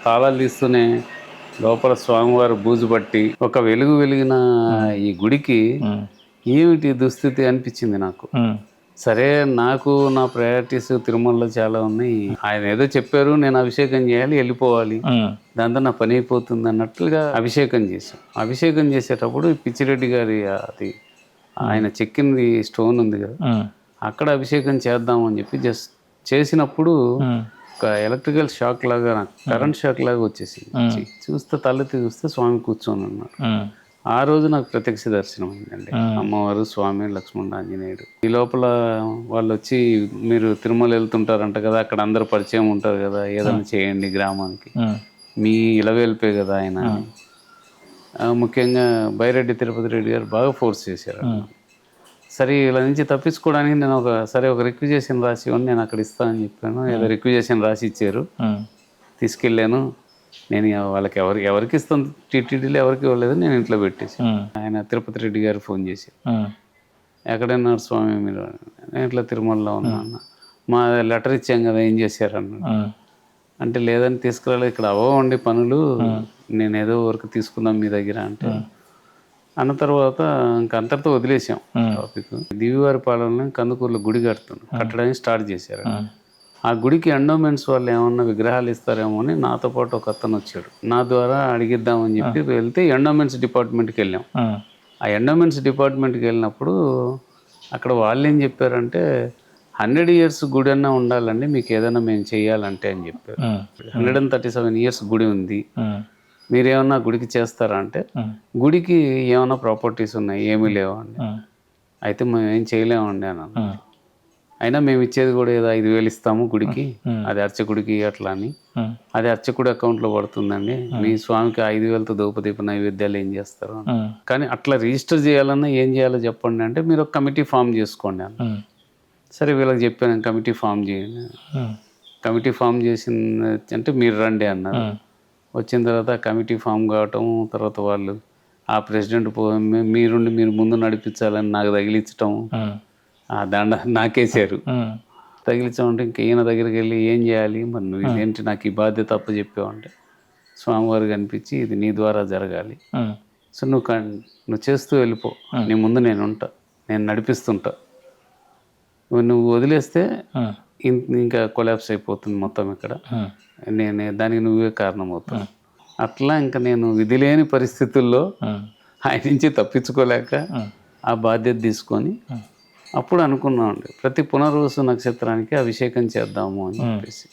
తాళాలు తీస్తూనే లోపల స్వామివారు బూజు పట్టి ఒక వెలుగు వెలిగిన ఈ గుడికి ఏమిటి దుస్థితి అనిపించింది నాకు. సరే, నాకు నా ప్రయారిటీస్ తిరుమలలో చాలా ఉన్నాయి. ఆయన ఏదో చెప్పారు, నేను అభిషేకం చేయాలి, వెళ్ళిపోవాలి, దాంతో నా పని అయిపోతుంది అన్నట్లుగా అభిషేకం చేశాం. అభిషేకం చేసేటప్పుడు పిచ్చిరెడ్డి గారి అది ఆయన చెక్కింది స్టోన్ ఉంది కదా, అక్కడ అభిషేకం చేద్దాం అని చెప్పి జస్ట్ చేసినప్పుడు ఒక ఎలక్ట్రికల్ షాక్ లాగా, కరెంట్ షాక్ లాగా వచ్చేసింది. చూస్తే తలెత్తి చూస్తే స్వామి కూర్చొని ఉన్నారు. ఆ రోజు నాకు ప్రత్యక్ష దర్శనం అయిందండి. అమ్మవారు, స్వామి, లక్ష్మణుడు, ఆంజనేయుడు. ఈ లోపల వాళ్ళు వచ్చి, మీరు తిరుమల వెళ్తుంటారంట కదా, అక్కడ అందరు పరిచయం ఉంటారు కదా, ఏదైనా చేయండి గ్రామానికి, మీ ఇలవేల్పే కదా ఆయన. ముఖ్యంగా బైరెడ్డి తిరుపతి రెడ్డి గారు బాగా ఫోర్స్ చేశారు. సరే, ఇలా నుంచి తప్పించుకోవడానికి నేను ఒక రిక్విజేషన్ రాసి ఇవ్వండి, నేను అక్కడ ఇస్తానని చెప్పాను. ఏదో రిక్విజేషన్ రాసి ఇచ్చారు, తీసుకెళ్ళాను. నేను వాళ్ళకి ఎవరికి ఇస్తాను, టీటీడీలో ఎవరికి ఇవ్వలేదు, నేను ఇంట్లో పెట్టేసి. ఆయన తిరుపతి రెడ్డి గారు ఫోన్ చేసి, ఎక్కడన్నారు స్వామి మీరు? నేను ఇట్లా తిరుమలలో ఉన్నా అన్న. మా లెటర్ ఇచ్చాం కదా, ఏం చేశారు అన్నాడు. అంటే లేదని తీసుకురాలేదు, ఇక్కడ అవ్వండి పనులు, నేను ఏదో వర్క్ తీసుకున్నాం మీ దగ్గర అంటే అన్న. తర్వాత ఇంక అంతటితో వదిలేసాం టాపిక్. దివ్యవారి పాలనలో కందుకూరులో గుడి కట్టడానికి స్టార్ట్ చేశారు. ఆ గుడికి ఎండోమెంట్స్ వాళ్ళు ఏమన్నా విగ్రహాలు ఇస్తారేమో అని నాతో పాటు ఒక అతను వచ్చాడు. నా ద్వారా అడిగిద్దామని చెప్పి వెళ్తే ఎండోమెంట్స్ డిపార్ట్మెంట్కి వెళ్ళాం. ఆ ఎండోమెంట్స్ డిపార్ట్మెంట్కి వెళ్ళినప్పుడు అక్కడ వాళ్ళు ఏం చెప్పారంటే, 100 years గుడి అన్నా ఉండాలండి, మీకు ఏదైనా మేము చేయాలంటే అని చెప్పారు. 137 years గుడి ఉంది, మీరేమన్నా గుడికి చేస్తారా అంటే, గుడికి ఏమన్నా ప్రాపర్టీస్ ఉన్నాయి, ఏమీ లేవండి. అయితే మేము ఏం చేయలేమండి అని. అయినా మేము ఇచ్చేది కూడా ఏదో 5,000 ఇస్తాము గుడికి, అది అర్చకుడికి అట్లా అని. అది అర్చకుడి అకౌంట్లో పడుతుందండి, మీ స్వామికి 5,000తో ధూపదీప నైవేద్యాలు ఏం చేస్తారు. కానీ అట్లా రిజిస్టర్ చేయాలన్నా ఏం చేయాలో చెప్పండి అంటే, మీరు ఒక కమిటీ ఫామ్ చేసుకోండి అన్న. సరే, వీళ్ళకి చెప్పాను, కమిటీ ఫామ్ చేయండి. కమిటీ ఫామ్ చేసింది అంటే మీరు రండి అన్నారు. వచ్చిన తర్వాత కమిటీ ఫామ్ కావటం, తర్వాత వాళ్ళు ఆ ప్రెసిడెంట్ మీరు ముందు నడిపించాలని నాకు తగిలించటం, ఆ దండ నాకేసారు. తగిలించామంటే ఇంక ఈయన దగ్గరికి వెళ్ళి, ఏం చేయాలి మరి, నువ్వు ఇదేంటి నాకు ఈ బాధ్యత అప్పు చెప్పావంటే, స్వామివారు కనిపించి, ఇది నీ ద్వారా జరగాలి, సో నువ్వు చేస్తూ వెళ్ళిపో, నీ ముందు నేను ఉంటా, నేను నడిపిస్తుంటా, నువ్వు వదిలేస్తే ఇంకా కొలాప్స్ అయిపోతుంది మొత్తం ఇక్కడ, దానికి నువ్వే కారణం అవుతావు. అట్లా ఇంకా నేను విధి లేని పరిస్థితుల్లో ఆయన నుంచి తప్పించుకోలేక ఆ బాధ్యత తీసుకొని అప్పుడు అనుకున్నామండి, ప్రతి పునర్వసు నక్షత్రానికి అభిషేకం చేద్దాము అని చెప్పేసి.